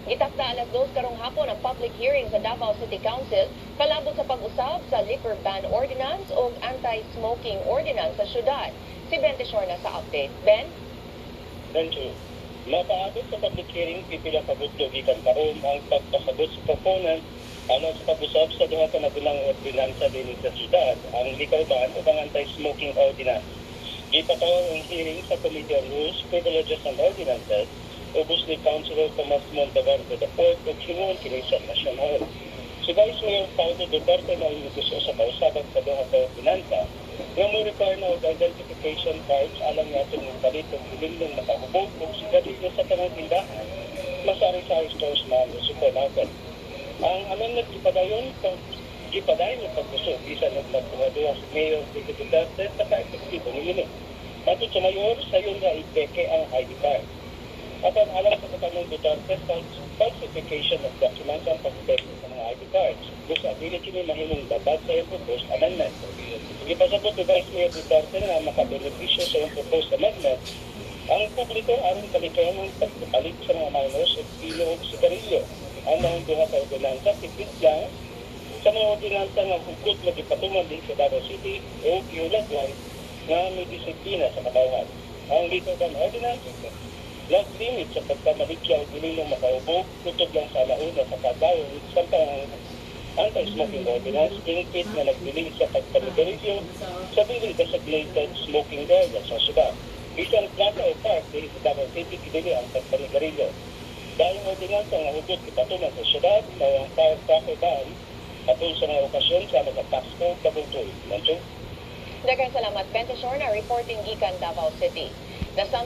Gitakda alas 2 karong hapon ang public hearing sa Davao City Council kalabot sa pag-usab sa liquor ban ordinance o anti-smoking ordinance sa syudad. Si Ben Tishorna sa update. Ben? Thank you. Mapaabot sa public hearing, pipila pagudlo gikan karon ang pagpasagot sa proponent alang sa pag-usab sa duha ka nagulang ordinansa din sa syudad, ang liquor ban o ang anti-smoking ordinance. Gipataw ang hearing sa Committee on Rules, Privileges and Ordinances, ubos ni Councilor Tomas Montalban to the Port of Himuon kini sa National Hall. Si Vice Mayor Paulo Duterte na inutuso sa kausaban sa duha ka ordinansa nga mo require na identification cards alang natin ng palit ng hilingong nakahubog o sigarilyo sa tanang tindahan, masari-sari stores na supermarket. Ang amendment gipadayon ng paggusto isa ng magpagawa si Mayor Vico Duterte sa ka-efektibo ni Lino. Matod sa Mayor, sa yun na ipeke ang ID card. At ang alam sa katanong Duterte, falsification of documents ang pag-peke sa mga ID cards. Gusto dili kini mahimong babad sa iyong proposed amendment. Ipasabot ni Vice Mayor Duterte na makabenepisyo sa iyong proposed amendment ang publiko aron kalikayan ng pagpapalit sa mga minors at pilo o sigarilyo. Ang mga duha ka ordinansa tipid lang sa mga ordinansa nga hugot na gipatuman din sa Davao City o iulagwan nga may disiplina sa katawhan. Ang liquor ban ordinance last limit sa pagkamalikya o dililong makaubog tutog lang sa alauna sa kadayon samtang ang anti-smoking ordinance ingkit na nagdiling sa pagpanigarilyo sa bilang designated smoking area sa syudad. Isang plaza o park dahil sa Davao City kidili ang pagpanigarilyo. Dahil ang ordinansa nga hugot ipatuman sa syudad na ang firecracker ban atol sa mga okasyon sa mga Pasko, Kabuntoy. Nandiyo? Daghang salamat, Ben Tishorna, reporting gikan Davao City.